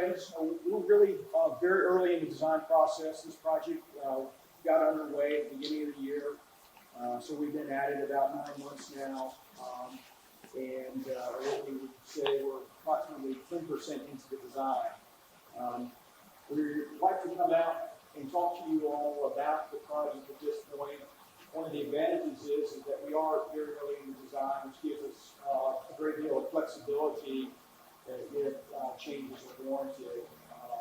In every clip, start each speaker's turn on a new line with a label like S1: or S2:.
S1: items. We're really very early in the design process. This project got underway at the beginning of the year. So we've been at it about 9 months now. And what we would say we're approximately 10% into the design. We'd like to come out and talk to you all about the project at this point. One of the advantages is that we are very early in the design, which gives us a great deal of flexibility if changes are warranted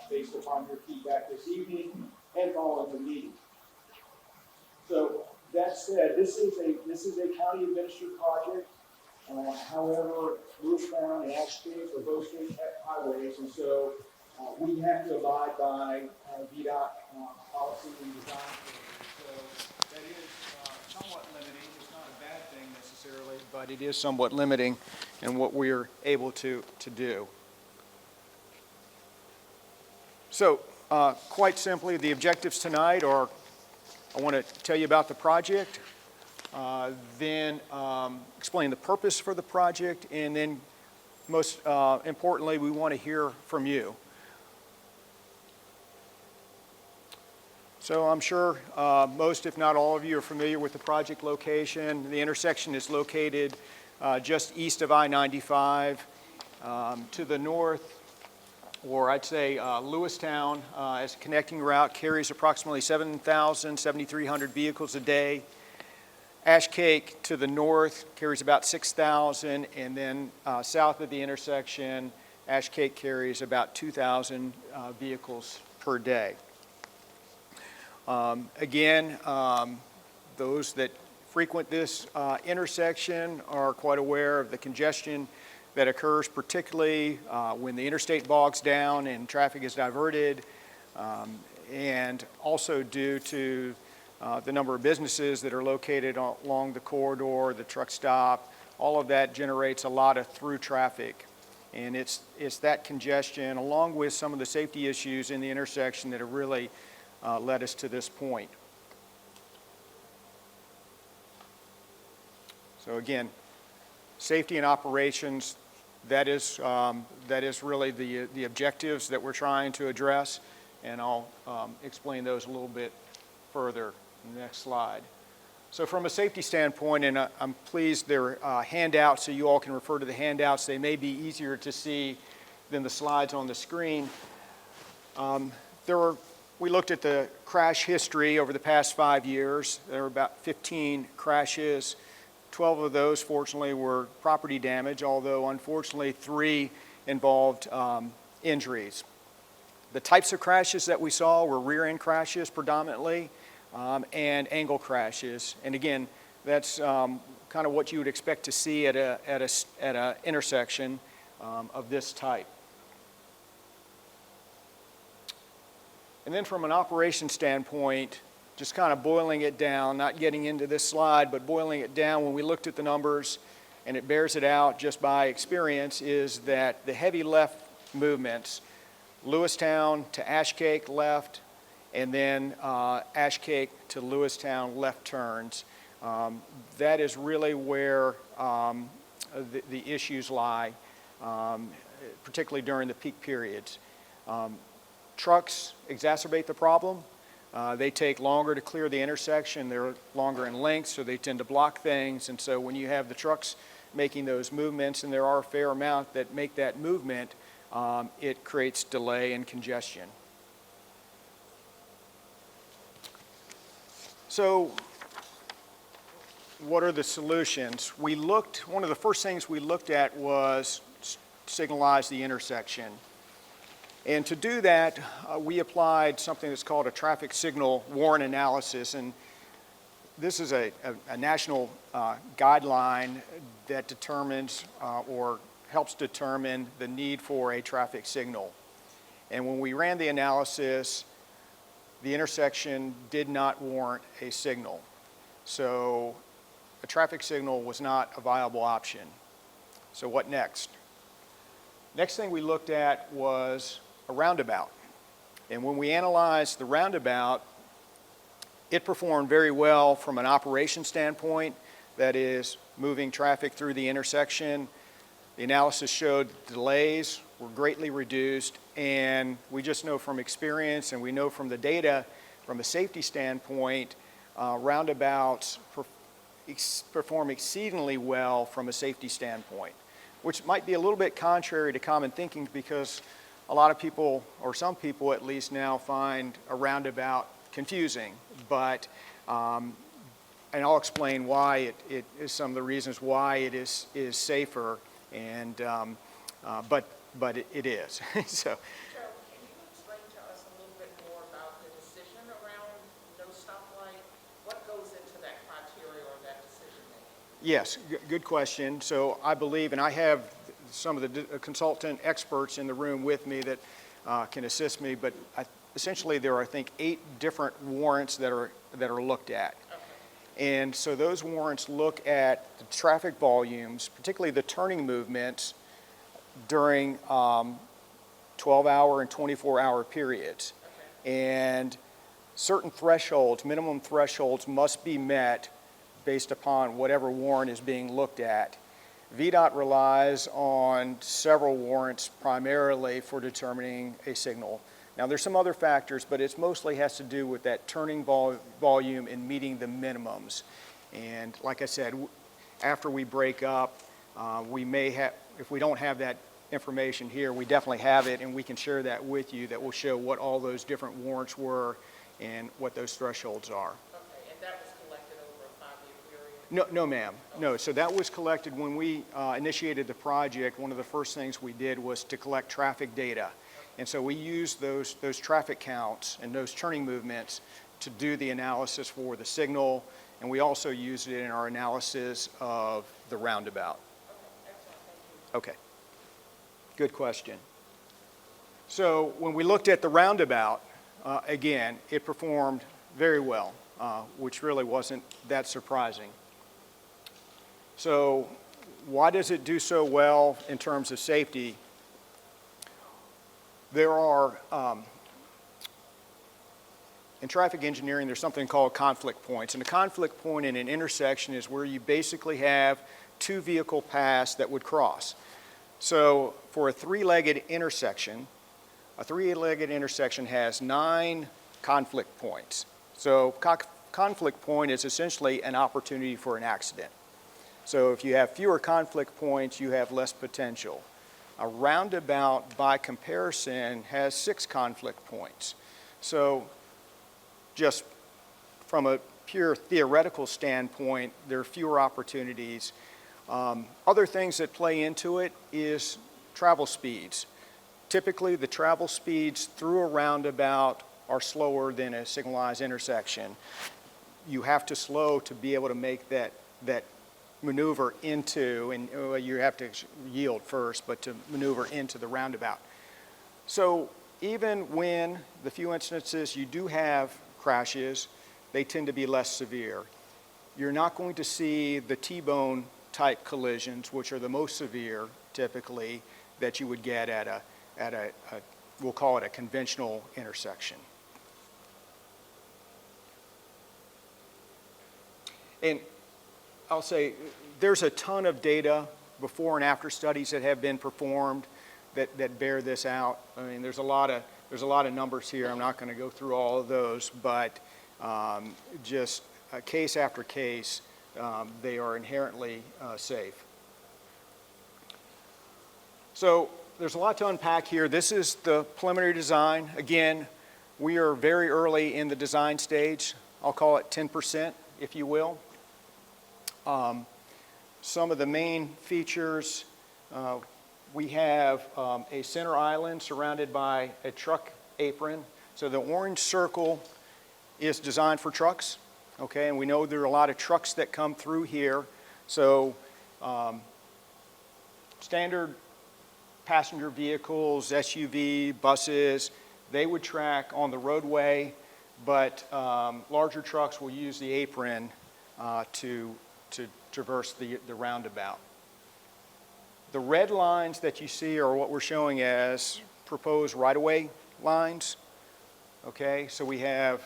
S1: based upon your feedback this evening and following the meeting. So that said, this is a county administered project. However, Lewistown and Ashcake are both state highways, and so we have to abide by VDOT policy and design. So that is somewhat limiting. It's not a bad thing necessarily, but it is somewhat limiting in what we're able to do. So quite simply, the objectives tonight are, I want to tell you about the project, then explain the purpose for the project, and then most importantly, we want to hear from you. So I'm sure most, if not all of you, are familiar with the project location. The intersection is located just east of I-95. To the north, or I'd say Lewistown as a connecting route carries approximately 7,300 vehicles a day. Ashcake to the north carries about 6,000, and then south of the intersection, Ashcake carries about 2,000 vehicles per day. Again, those that frequent this intersection are quite aware of the congestion that occurs, particularly when the interstate bogs down and traffic is diverted, and also due to the number of businesses that are located along the corridor, the truck stop. All of that generates a lot of through traffic. And it's that congestion, along with some of the safety issues in the intersection, that have really led us to this point. So again, safety and operations, that is really the objectives that we're trying to address, and I'll explain those a little bit further in the next slide. So from a safety standpoint, and I'm pleased there are handouts, so you all can refer to the handouts. They may be easier to see than the slides on the screen. We looked at the crash history over the past 5 years. There were about 15 crashes. 12 of those, fortunately, were property damage, although unfortunately 3 involved injuries. The types of crashes that we saw were rear-end crashes predominantly, and angle crashes. And again, that's kind of what you would expect to see at a intersection of this type. And then from an operation standpoint, just kind of boiling it down, not getting into this slide, but boiling it down, when we looked at the numbers, and it bears it out just by experience, is that the heavy left movements, Lewistown to Ashcake left, and then Ashcake to Lewistown left turns, that is really where the issues lie, particularly during the peak periods. Trucks exacerbate the problem. They take longer to clear the intersection. They're longer in length, so they tend to block things. And so when you have the trucks making those movements, and there are a fair amount that make that movement, it creates delay and congestion. So what are the solutions? One of the first things we looked at was signalize the intersection. And to do that, we applied something that's called a traffic signal warrant analysis. And this is a national guideline that determines or helps determine the need for a traffic signal. And when we ran the analysis, the intersection did not warrant a signal. So a traffic signal was not a viable option. So what next? Next thing we looked at was a roundabout. And when we analyzed the roundabout, it performed very well from an operation standpoint, that is, moving traffic through the intersection. The analysis showed delays
S2: were greatly reduced, and we just know from experience and we know from the data from a safety standpoint, roundabouts perform exceedingly well from a safety standpoint, which might be a little bit contrary to common thinking because a lot of people, or some people at least now, find a roundabout confusing. But, and I'll explain why it is some of the reasons why it is safer, and, but it is. So.
S3: Joe, can you explain to us a little bit more about the decision around no stoplight? What goes into that criteria or that decision making?
S2: Yes, good question. So I believe, and I have some of the consultant experts in the room with me that can assist me, but essentially there are, I think, 8 different warrants that are looked at. Okay. And so those warrants look at the traffic volumes, particularly the turning movements during 12-hour and 24-hour periods. Okay. And certain thresholds, minimum thresholds, must be met based upon whatever warrant is being looked at. VDOT relies on several warrants primarily for determining a signal. Now there's some other factors, but it mostly has to do with that turning volume and meeting the minimums. And like I said, after we break up, we may have, if we don't have that information here, we definitely have it, and we can share that with you. That will show what all those different warrants were and what those thresholds are.
S3: Okay, and that was collected over a 5-year period?
S2: No, ma'am. No, so that was collected when we initiated the project. One of the first things we did was to collect traffic data. And so we used those traffic counts and those turning movements to do the analysis for the signal, and we also used it in our analysis of the roundabout.
S3: Okay, excellent. Thank you.
S2: Okay. Good question. So when we looked at the roundabout, again, it performed very well, which really wasn't that surprising. So why does it do so well in terms of safety? There are, in traffic engineering, there's something called conflict points. And a conflict point in an intersection is where you basically have 2 vehicle paths that would cross. So for a 3-legged intersection, has 9 conflict points. So conflict point is essentially an opportunity for an accident. So if you have fewer conflict points, you have less potential. A roundabout, by comparison, has 6 conflict points. So just from a pure theoretical standpoint, there are fewer opportunities. Other things that play into it is travel speeds. Typically, the travel speeds through a roundabout are slower than a signalized intersection. You have to slow to be able to make that maneuver into, and you have to yield first, but to maneuver into the roundabout. So even when the few instances you do have crashes, they tend to be less severe. You're not going to see the T-bone type collisions, which are the most severe typically, that you would get at a we'll call it a conventional intersection. And I'll say there's a ton of data before and after studies that have been performed that bear this out. I mean, there's a lot of numbers here. I'm not going to go through all of those, but just case after case, they are inherently safe. So there's a lot to unpack here. This is the preliminary design. Again, we are very early in the design stage. I'll call it 10%, if you will. Some of the main features, we have a center island surrounded by a truck apron. So the orange circle is designed for trucks, okay? And we know there are a lot of trucks that come through here. So standard passenger vehicles, SUV, buses, they would track on the roadway, but larger trucks will use the apron to traverse the roundabout. The red lines that you see are what we're showing as proposed right-of-way lines. Okay, so we have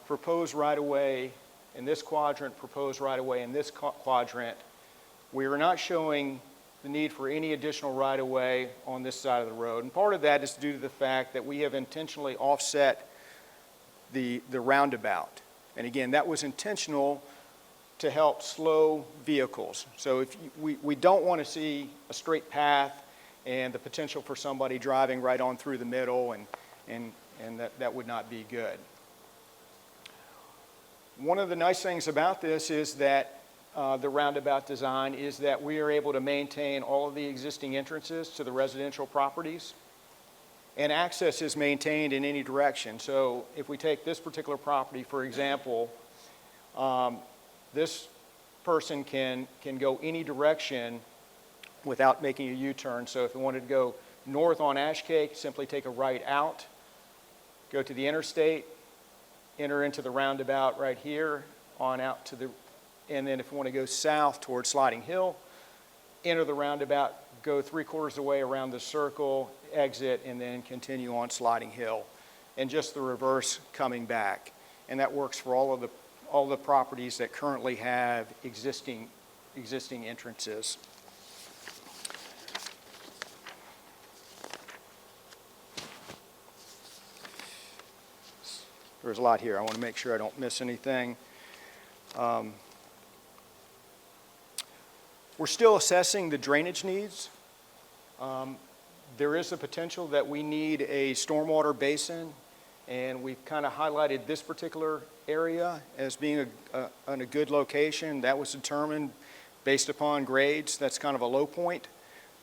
S2: proposed right-of-way in this quadrant, proposed right-of-way in this quadrant. We are not showing the need for any additional right-of-way on this side of the road. And part of that is due to the fact that we have intentionally offset the roundabout. And again, that was intentional to help slow vehicles. So if we don't want to see a straight path and the potential for somebody driving right on through the middle, and that would not be good. One of the nice things about this is that the roundabout design is that we are able to maintain all of the existing entrances to the residential properties, and access is maintained in any direction. So if we take this particular property, for example, this person can go any direction without making a U-turn. So if they wanted to go north on Ashcake, simply take a right out, go to the interstate, enter into the roundabout right here, on out to the, and then if you want to go south towards Sliding Hill, enter the roundabout, go 3/4 of the way around the circle, exit, and then continue on Sliding Hill, and just the reverse coming back. And that works for all the properties that currently have existing entrances. There's a lot here. I want to make sure I don't miss anything. We're still assessing the drainage needs. There is a potential that we need a stormwater basin, and we've kind of highlighted this particular area as being a good location. That was determined based upon grades. That's kind of a low point.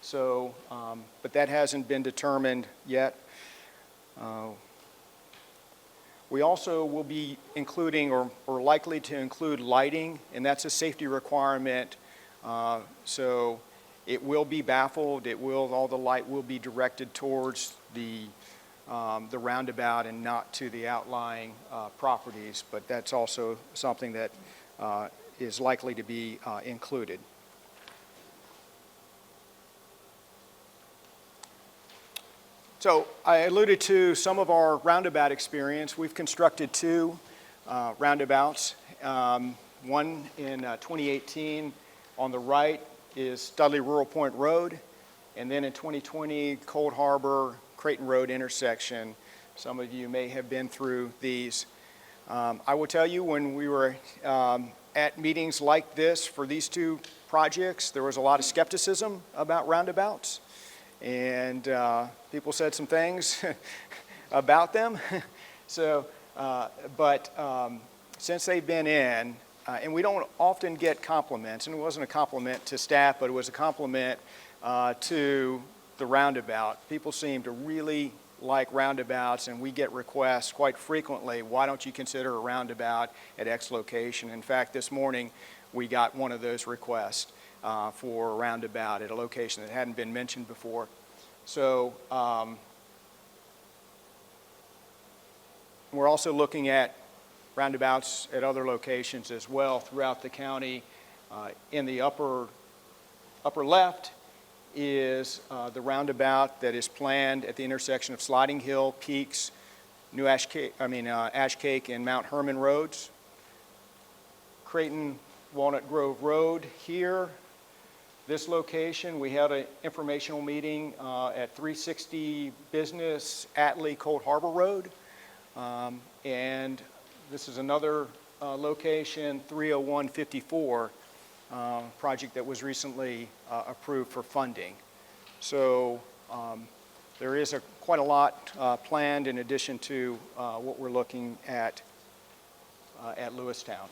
S2: So, but that hasn't been determined yet. We also will be including or likely to include lighting, and that's a safety requirement. So it will be baffled. All the light will be directed towards the roundabout and not to the outlying properties, but that's also something that is likely to be included. So I alluded to some of our roundabout experience. We've constructed 2 roundabouts. One in 2018 on the right is Studley Rural Point Road, and then in 2020 Cold Harbor Creighton Road intersection. Some of you may have been through these. I will tell you, when we were at meetings like this for these 2 projects, there was a lot of skepticism about roundabouts, and people said some things about them. So, since they've been in, and we don't often get compliments, and it wasn't a compliment to staff, but it was a compliment to the roundabout. People seem to really like roundabouts, and we get requests quite frequently, why don't you consider a roundabout at X location? In fact, this morning we got one of those requests for a roundabout at a location that hadn't been mentioned before. So we're also looking at roundabouts at other locations as well throughout the county. In the upper left is the roundabout that is planned at the intersection of Sliding Hill, Peaks, Ashcake, and Mount Herman roads. Creighton Walnut Grove Road here. This location, we had an informational meeting at 360 Business, Atlee, Cold Harbor Road. And this is another location, 30154, project that was recently approved for funding. So there is quite a lot planned in addition to what we're looking at Lewistown.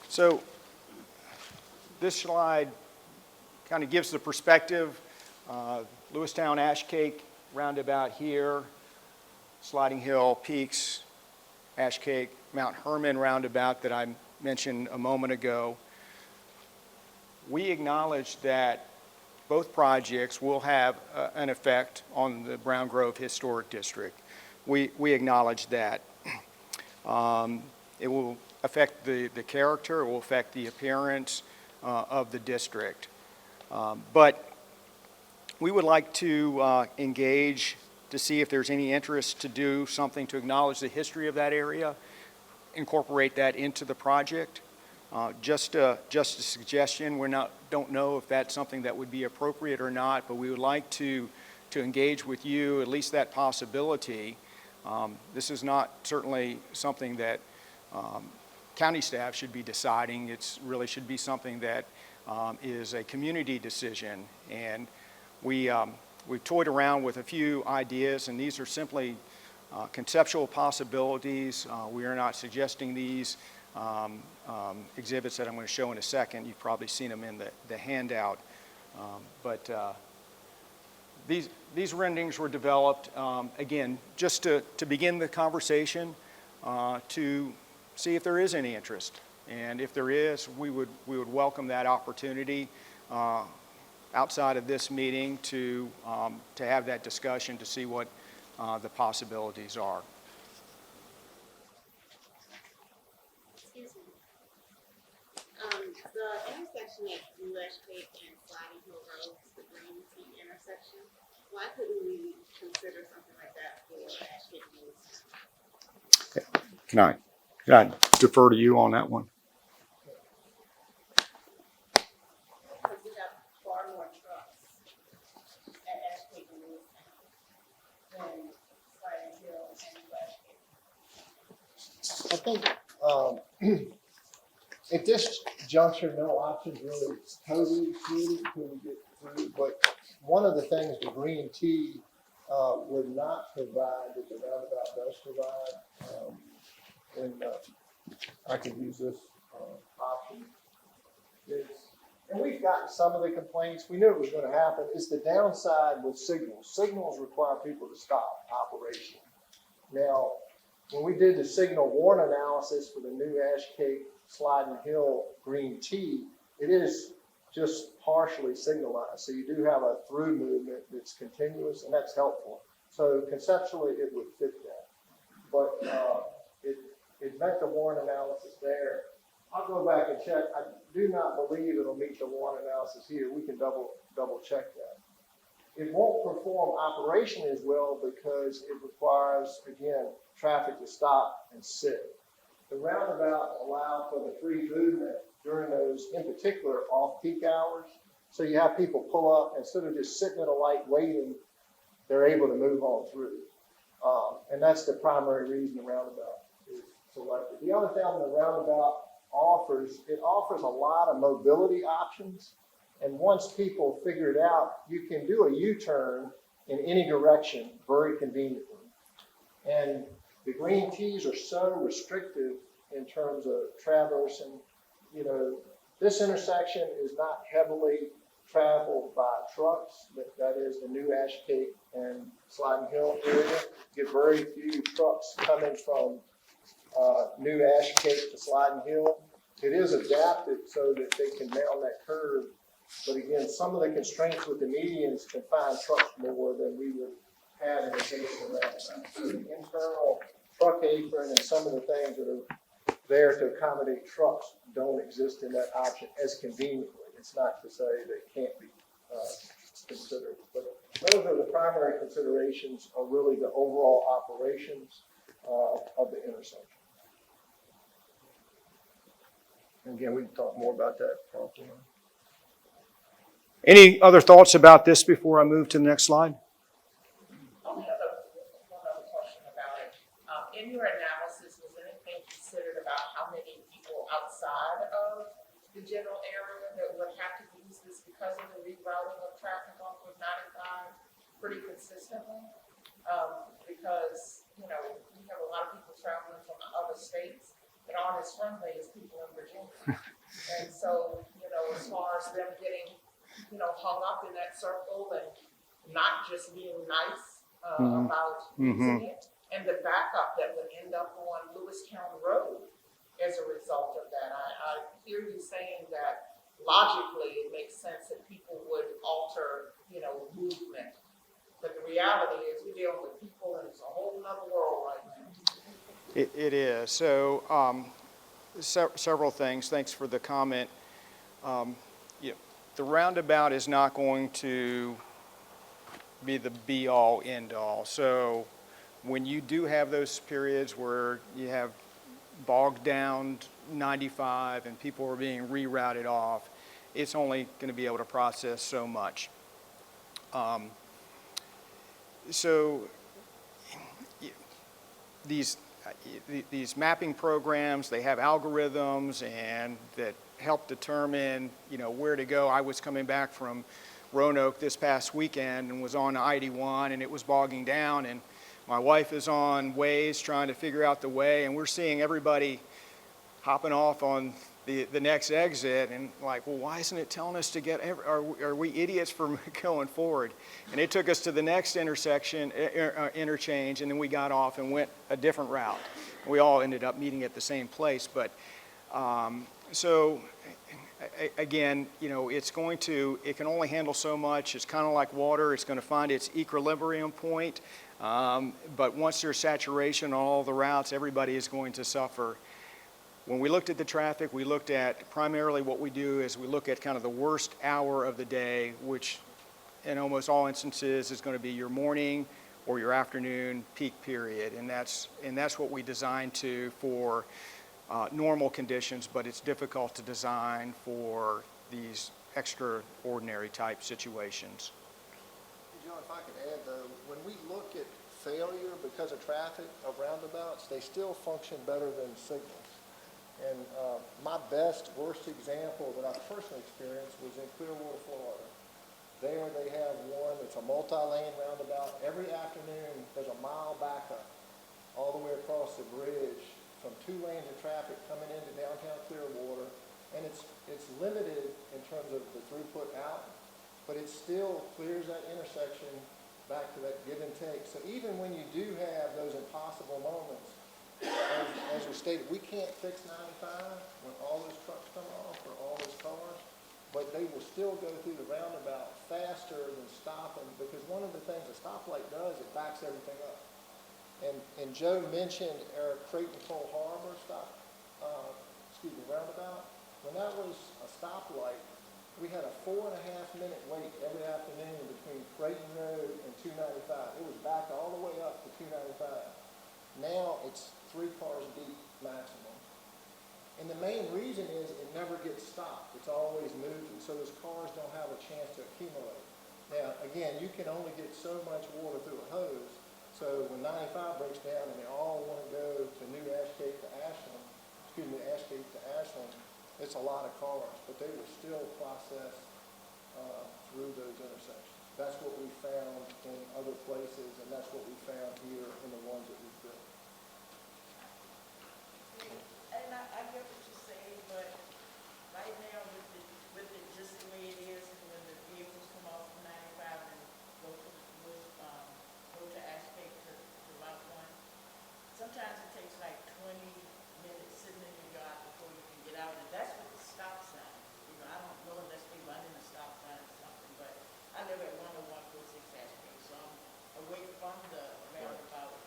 S2: So this slide kind of gives the perspective. Lewistown, Ashcake, roundabout here, Sliding Hill, Peaks, Ashcake, Mount Herman roundabout that I mentioned a moment ago. We acknowledge that both projects will have an effect on the Brown Grove Historic District. We acknowledge that. It will affect the character, it will affect the appearance of the district. But we would like to engage to see if there's any interest to do something to acknowledge the history of that area, incorporate that into the project. Just a suggestion. Don't know if that's something that would be appropriate or not, but we would like to engage with you, at least that possibility. This is not certainly something that county staff should be deciding. It really should be something that is a community decision. And we've toyed around with a few ideas, and these are simply conceptual possibilities. We are not suggesting these exhibits that I'm going to show in a second. You've probably seen them in the handout. But these renderings were developed, again, just to begin the conversation, to see if there is any interest. And if there is, we would welcome that opportunity outside of this meeting to have that discussion to see what the possibilities are.
S4: Excuse me. The intersection at Ashcake and Sliding Hill Road, the Green T intersection, why couldn't we consider something like that for Ashcake Road?
S2: Can I defer to you on that one?
S4: Because we have far more trucks at Ashcake and Lewistown than Sliding Hill and Ashcake.
S5: I think at this juncture, no options really totally excluded until we get through. But one of the things the Green T would not provide that the roundabout does provide, and I could use this option, is, and we've gotten some of the complaints, we knew it was going to happen, is the downside with signals. Signals require people to stop operation. Now, when we did the signal warrant analysis for the new Ashcake Sliding Hill Green T, it is just partially signalized. So you do have a through movement that's continuous, and that's helpful. So conceptually, it would fit that. But it met the warrant analysis there. I'll go back and check. I do not believe it'll meet the warrant analysis here. We can double check that. It won't perform operationally as well because it requires, again, traffic to stop and sit. The roundabout allow for the free movement during those, in particular, off-peak hours. So you have people pull up, instead of just sitting at a light waiting, they're able to move on through. And that's the primary reason the roundabout is selected. The other thing the roundabout offers, it offers a lot of mobility options. And once people figure it out, you can do a U-turn in any direction very conveniently. And the green T's are so restrictive in terms of traverse, and this intersection is not heavily traveled by trucks. That is the new Ashcake and Sliding Hill area. You get very few trucks coming from new Ashcake to Sliding Hill. It is adapted so that they can mount that curve. But again, some of the constraints with the medians confine trucks more than we would have in the case of that. So the internal truck apron and some of the things that are there to accommodate trucks don't exist in that option as conveniently. It's not to say they can't be considered. But those are the primary considerations, are really the overall operations of the intersection. And again, we can talk more about that probably.
S2: Any other thoughts about this before I move to the next slide?
S3: Only one other question about it. In your analysis, was anything considered about how many people outside of the general area that would have to use this because of the rerouting of traffic off of 95 pretty consistently? Because, we have a lot of people traveling from other states that aren't as friendly as people in Virginia. And so, as far as them getting hung up in that circle and not just being nice about using it, and the backup that would end up on Lewistown Road as a result of that. I hear you saying that logically it makes sense that people would alter, movement. But the reality is we're dealing with people and it's a whole nother world right now.
S2: It is. So several things. Thanks for the comment. The roundabout is not going to be the be-all, end-all. So when you do have those periods where you have bogged down 95 and people are being rerouted off, it's only going to be able to process so much. So these mapping programs, they have algorithms and that help determine, where to go. I was coming back from Roanoke this past weekend and was on I-81 and it was bogging down, and my wife is on Waze trying to figure out the way, and we're seeing everybody hopping off on the next exit, and like, well, why isn't it telling us to get, are we idiots for going forward? And it took us to the next intersection, interchange, and then we got off and went a different route. We all ended up meeting at the same place, but so again, it can only handle so much. It's kind of like water. It's going to find its equilibrium point, but once there's saturation on all the routes, everybody is going to suffer. When we looked at the traffic, we looked at primarily what we do is we look at kind of the worst hour of the day, which in almost all instances is going to be your morning or your afternoon peak period, and that's what we design to for normal conditions, but it's difficult to design for these extraordinary type situations.
S5: John, if I could add though, when we look at failure because of traffic of roundabouts, they still function better than signals. And my worst example that I personally experienced was in Clearwater, Florida. There they have one, it's a multi-lane roundabout. Every afternoon there's a mile backup all the way across the bridge from 2 lanes of traffic coming into downtown Clearwater. And it's limited in terms of the throughput out, but it still clears that intersection back to that give and take. So even when you do have those impossible moments, as you stated, we can't fix 95 when all those trucks come off or all those cars, but they will still go through the roundabout faster than stopping, because one of the things a stoplight does, it backs everything up. And Joe mentioned our Creighton Cole Harbor roundabout. When that was a stoplight, we had a 4.5-minute wait every afternoon between Creighton Road and 295. It was backed all the way up to 295. Now it's 3 cars deep maximum. And the main reason is it never gets stopped. It's always moving, so those cars don't have a chance to accumulate. Now, again, you can only get so much water through a hose, so when 95 breaks down and they all want to go to Ashcake to Ashland, it's a lot of cars, but they will still process through those intersections. That's what we found in other places, and that's what we found here in the ones that we've built.
S6: And I get what you're saying, but right now with it just the way it is, when the vehicles come off from 95 and go to Ashcake to Route 1, sometimes it takes like 20 minutes sitting in your yard before you can get out, and that's with the stop sign. I don't know unless they run in a stop sign or something, but I live at 10146 Ashcake, so I'm away from the roundabout.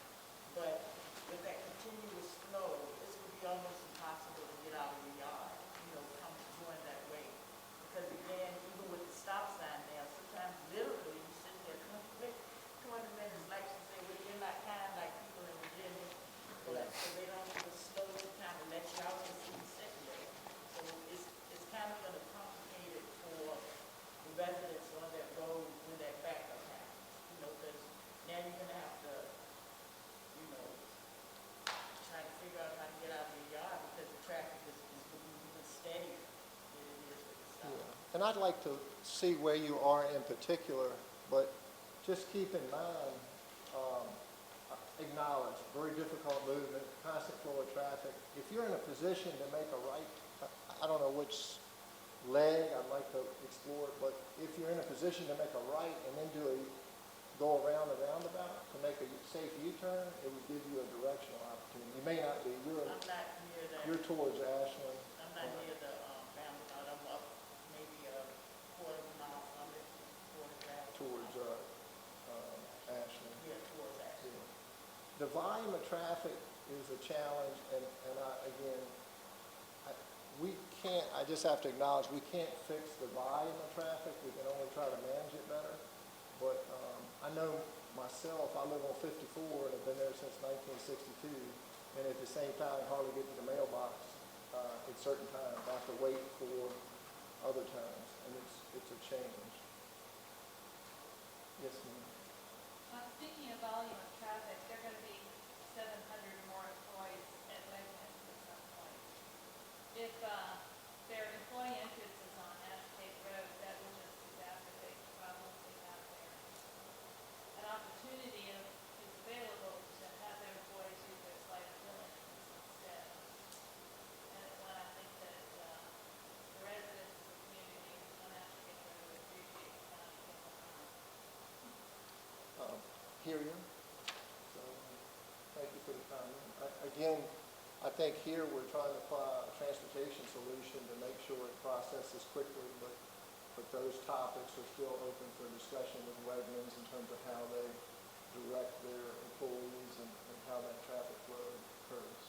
S6: But with that continuous flow, this would be almost impossible to get out of your yard, going that way. Because again, even with the stop sign there, sometimes literally you sit there 20 minutes, like you say, well, you're not kind like people in Virginia, so they don't even slow to kind of let you out and see you sitting there. So it's kind of going to complicate it for the residents on that road when that backup happens. Because now you're going to have to trying to figure out how to get out of your yard because the traffic is even steadier than it is with the stop.
S5: Yeah. And I'd like to see where you are in particular, but just keep in mind, acknowledge, very difficult movement, constant flow of traffic. If you're in a position to make a right, I don't know which leg I'd like to explore it, but if you're in a position to make a right and then go around the roundabout to make a safe U-turn, it would give you a directional opportunity. You may not be.
S6: I'm not near that.
S5: You're towards Ashland.
S6: I'm not near the roundabout. I'm up maybe a quarter of a mile from it,
S5: Towards Ashland.
S6: Yeah, towards Ashland.
S5: Yeah. The volume of traffic is a challenge, and I just have to acknowledge we can't fix the volume of traffic. We can only try to manage it better. But I know myself, I live on 54 and have been there since 1962, and at the same time, hardly get to the mailbox at certain times. I have to wait for other times, and it's a change. Yes, ma'am.
S7: Speaking of volume of traffic, there are going to be 700 more employees at Wegmans at some point. If their employee entrance is on Ashcake Road, that will just exacerbate the problems they have there. An opportunity is available to have their employees use their slider hill entrance instead. And I think that the residents of the community on Ashcake Road would appreciate
S5: Hear you. So, thank you for the comment. Again, I think here we're trying to apply a transportation solution to make sure it processes quickly, but those topics are still open for discussion with Wegmans in terms of how they direct their employees and how that traffic flow occurs.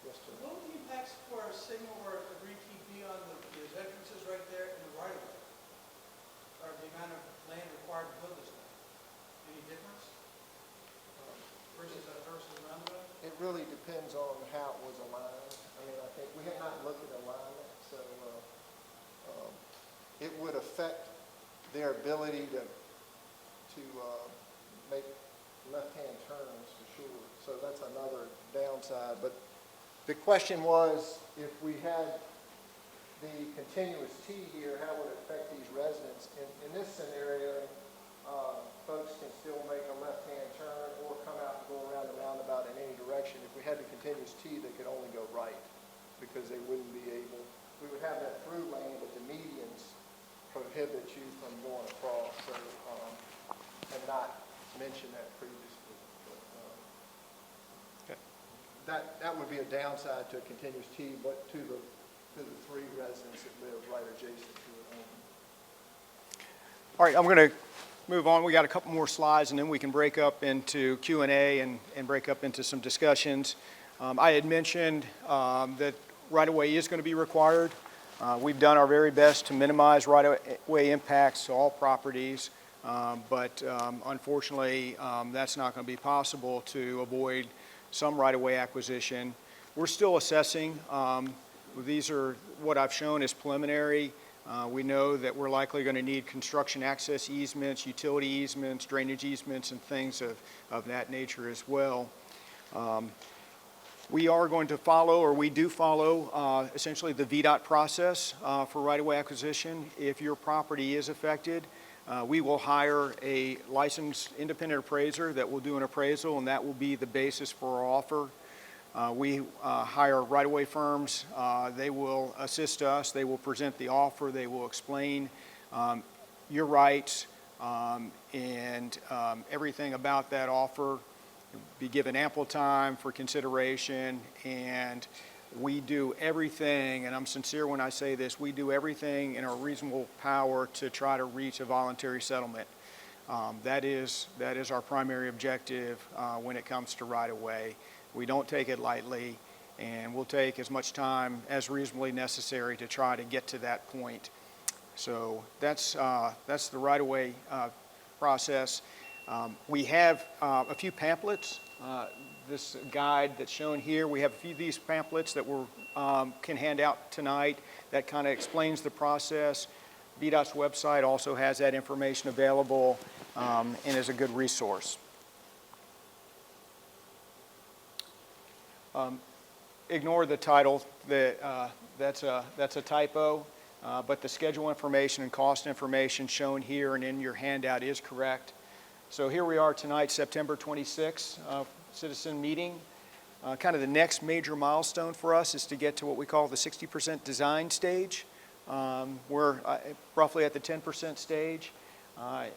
S5: Yes, sir.
S8: What would the impacts for a signal or a green T be on those entrances right there in the right of way? Or the amount of land required to build this thing? Any difference? Versus roundabout?
S5: It really depends on how it was aligned. I mean, I think we have not looked at alignment, so it would affect their ability to make left-hand turns for sure. So that's another downside. But the question was, if we had the continuous T here, how would it affect these residents? In this scenario, folks can still make a left-hand turn or come out and go around the roundabout in any direction. If we had the continuous T, they could only go right because they wouldn't be able, we would have that through lane, but the medians prohibit you from going across. So, and not mentioned that previously. But, that would be a downside to a continuous T, but to the three residents that live right adjacent to it only.
S2: All right, I'm going to move on. We got a couple more slides, and then we can break up into Q&A and break up into some discussions. I had mentioned that right-of-way is going to be required. We've done our very best to minimize right-of-way impacts to all properties, but unfortunately, that's not going to be possible to avoid some right-of-way acquisition. We're still assessing. These are what I've shown as preliminary. We know that we're likely going to need construction access easements, utility easements, drainage easements, and things of that nature as well. We are going to follow, or we do follow, essentially the VDOT process for right-of-way acquisition. If your property is affected, we will hire a licensed independent appraiser that will do an appraisal, and that will be the basis for our offer. We hire right-of-way firms. They will assist us. They will present the offer. They will explain your rights and everything about that offer. Be given ample time for consideration, and we do everything, and I'm sincere when I say this, we do everything in our reasonable power to try to reach a voluntary settlement. That is our primary objective when it comes to right-of-way. We don't take it lightly, and we'll take as much time as reasonably necessary to try to get to that point. So that's the right-of-way process. We have a few pamphlets. This guide that's shown here, we have a few of these pamphlets that we can hand out tonight that kind of explains the process. VDOT's website also has that information available and is a good resource. Ignore the title. That's a typo, but the schedule information and cost information shown here and in your handout is correct. So here we are tonight, September 26th, citizen meeting. Kind of the next major milestone for us is to get to what we call the 60% design stage. We're roughly at the 10% stage,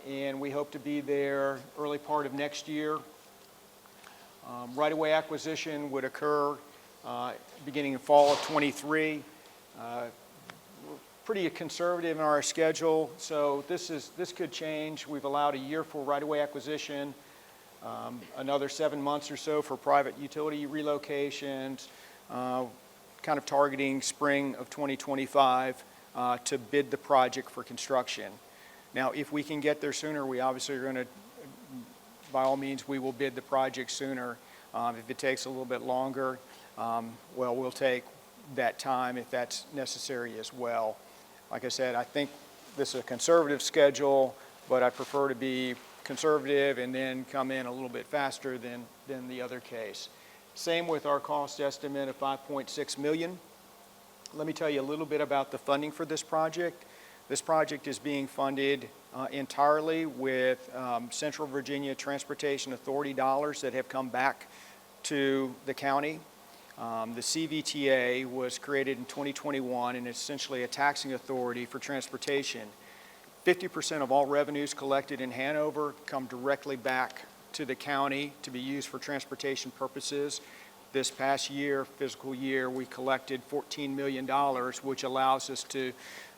S2: and we hope to be there early part of next year. Right-of-way acquisition would occur beginning in fall of 23. Pretty conservative in our schedule, so this could change. We've allowed a year for right-of-way acquisition, another 7 months or so for private utility relocations, kind of targeting spring of 2025 to bid the project for construction. Now, if we can get there sooner, we obviously are going to, by all means, we will bid the project sooner. If it takes a little bit longer, well, we'll take that time if that's necessary as well. Like I said, I think this is a conservative schedule, but I prefer to be conservative and then come in a little bit faster than the other case. Same with our cost estimate of $5.6 million. Let me tell you a little bit about the funding for this project. This project is being funded entirely with Central Virginia Transportation Authority dollars that have come back to the county. The CVTA was created in 2021 and it's essentially a taxing authority for transportation. 50% of all revenues collected in Hanover come directly back to the county to be used for transportation purposes. This past year, fiscal year, we collected $14 million, which allows us to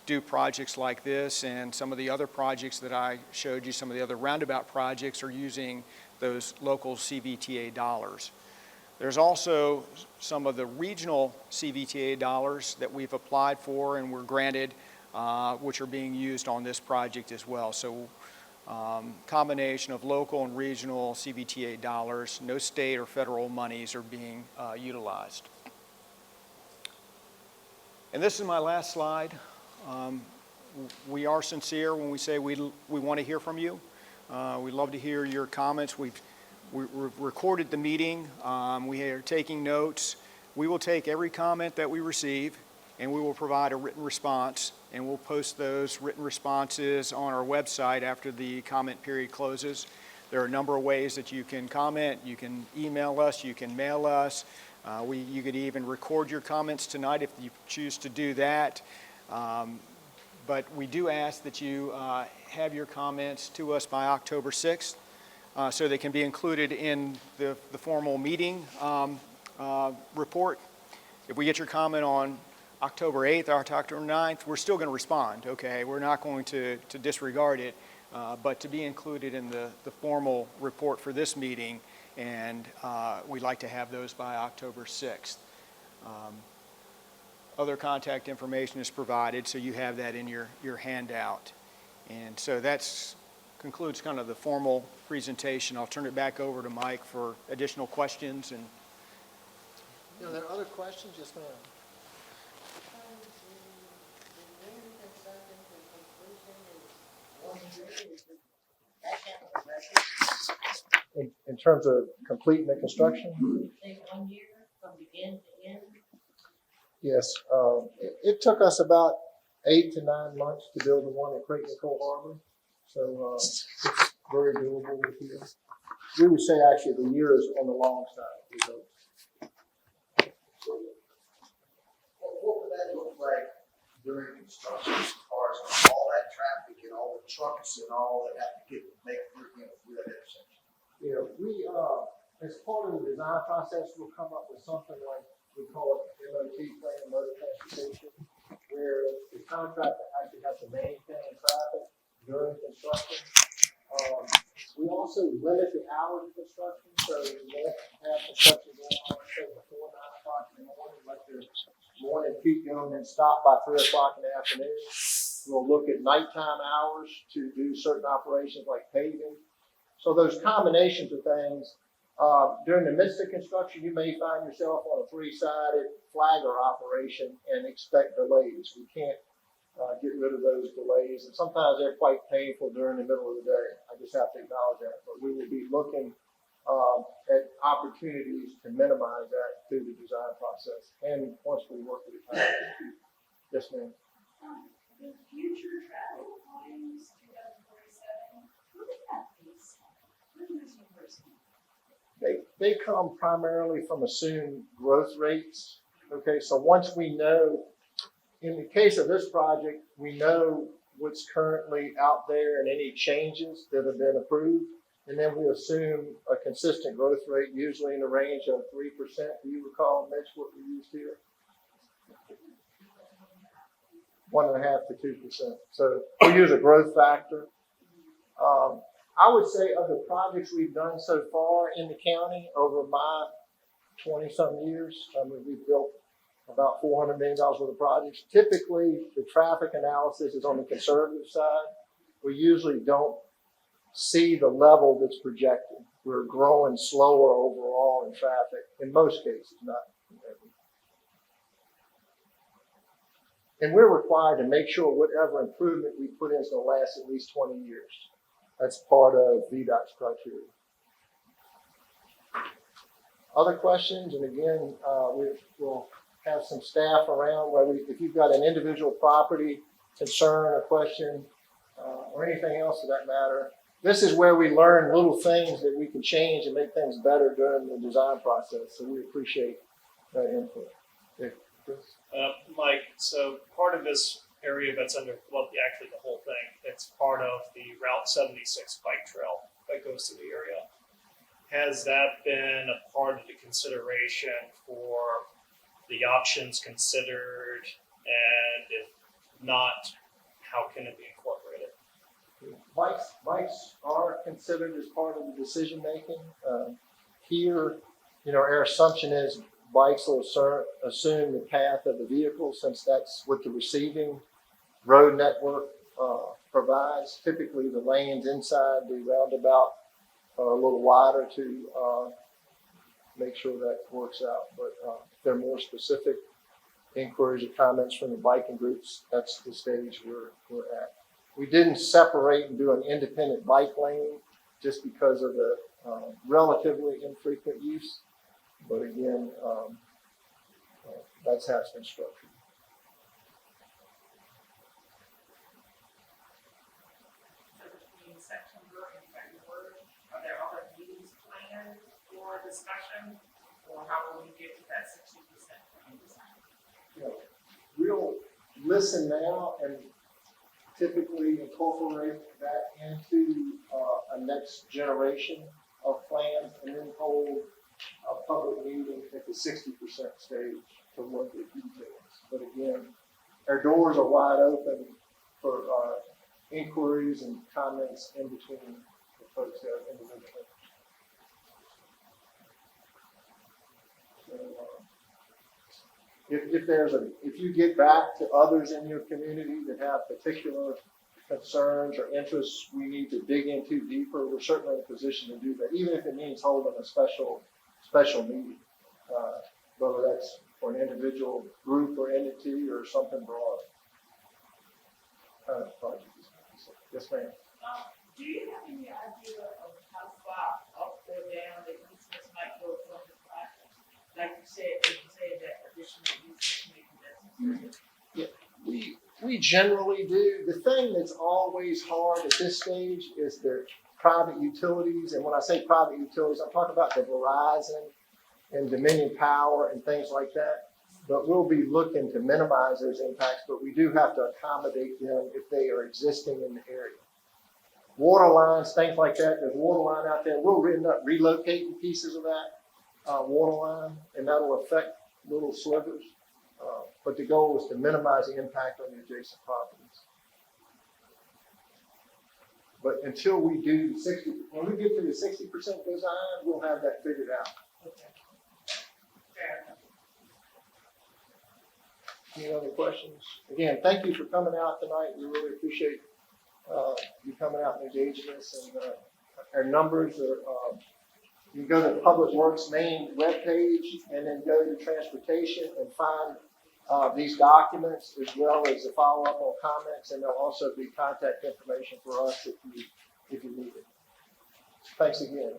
S2: do projects like this, and some of the other projects that I showed you, some of the other roundabout projects are using those local CVTA dollars. There's also some of the regional CVTA dollars that we've applied for and were granted, which are being used on this project as well. So combination of local and regional CVTA dollars, no state or federal monies are being utilized. And this is my last slide. We are sincere when we say we want to hear from you. We love to hear your comments. We've recorded the meeting. We are taking notes. We will take every comment that we receive and we will provide a written response, and we'll post those written responses on our website after the comment period closes. There are a number of ways that you can comment. You can email us, you can mail us. You could even record your comments tonight if you choose to do that. But we do ask that you have your comments to us by October 6th so they can be included in the formal meeting report. If we get your comment on October 8th or October 9th, we're still going to respond, okay? We're not going to disregard it, but to be included in the formal report for this meeting, and we'd like to have those by October 6th. Other contact information is provided, so you have that in your handout. And so that concludes kind of the formal presentation. I'll turn it back over to Mike for additional questions. And
S5: Are there other questions? Yes, ma'am. In terms of completing the construction?
S6: Take 1 year from beginning to end.
S5: Yes, it took us about 8 to 9 months to build the one at Creighton Cole Harbor. So it's very doable with you. We would say actually the year is on the long side.
S9: What would that look like during construction as far as all that traffic and all the trucks and all that have to make through that intersection?
S5: You know, we, as part of the design process, we'll come up with something like, we call it MOT, plan of motor transportation, where the contractor actually has to maintain traffic during construction. We also limit the hours of construction, so we won't have construction going on, say, before 9 o'clock in the morning, let the morning peak go and then stop by 3 o'clock in the afternoon. We'll look at nighttime hours to do certain operations like paving. So those combinations of things, during the midst of construction, you may find yourself on a 3-sided flagger operation and expect delays. We can't get rid of those delays, and sometimes they're quite painful during the middle of the day. I just have to acknowledge that. But we will be looking at opportunities to minimize that through the design process, and once we work with the contractor. Yes, ma'am.
S10: The future travel volumes, 2047, who did that piece?
S5: They come primarily from assumed growth rates. Okay, so once we know, in the case of this project, we know what's currently out there and any changes that have been approved, and then we assume a consistent growth rate, usually in the range of 3%. Do you recall, Mitch, what we used here? 1.5 to 2%. So we use a growth factor. I would say of the projects we've done so far in the county over my 20-some years, we've built about $400 million worth of projects. Typically, the traffic analysis is on the conservative side, we usually don't see the level that's projected. We're growing slower overall in traffic, in most cases, not in every. And we're required to make sure whatever improvement we put in is going to last at least 20 years. That's part of VDOT's criteria. Other questions? And again, we'll have some staff around where if you've got an individual property concern or question or anything else for that matter, this is where we learn little things that we can change and make things better during the design process. So we appreciate that input. Yeah, Chris?
S11: Mike, so part of this area that's under, well, actually the whole thing, it's part of the Route 76 bike trail that goes to the area. Has that been a part of the consideration for the options considered? And if not, how can it be incorporated?
S5: Bikes are considered as part of the decision making. Here, our assumption is bikes will assume the path of the vehicle, since that's what the receiving road network provides. Typically, the lanes inside the roundabout are a little wider to make sure that works out. But if there are more specific inquiries or comments from the biking groups, that's the stage we're at. We didn't separate and do an independent bike lane just because of the relatively infrequent use. But again, that's how it's been structured.
S3: So between September and February, are there other meetings planned for discussion? Or how will we get to that 60%?
S5: We'll listen now and typically incorporate that into a next generation of plans, and then hold a public meeting at the 60% stage to look at details. But again, our doors are wide open for inquiries and comments in between the folks that are individual. So, if you get back to others in your community that have particular concerns or interests we need to dig into deeper, we're certainly in a position to do that, even if it means holding a special meeting, whether that's for an individual group or entity or something broad. Yes, ma'am.
S3: Do you have any idea of how far up or down the easements might go from the project? Like you said that additional easements may be necessary.
S5: We generally do. The thing that's always hard at this stage is the private utilities. And when I say private utilities, I'm talking about the Verizon and Dominion Power and things like that. But we'll be looking to minimize those impacts, but we do have to accommodate them if they are existing in the area. Water lines, things like that. There's water line out there. We'll end up relocating pieces of that water line, and that'll affect little slivers. But the goal is to minimize the impact on the adjacent properties. But until we do 60, when we get to the 60% design, we'll have that figured out.
S3: Okay. Fair enough.
S5: Any other questions? Again, thank you for coming out tonight. We really appreciate you coming out and engaging us. And our numbers are, you can go to the Public Works main webpage and then go to transportation and find these documents, as well as the follow-up on comments, and there'll also be contact information for us if you need it. Thanks again.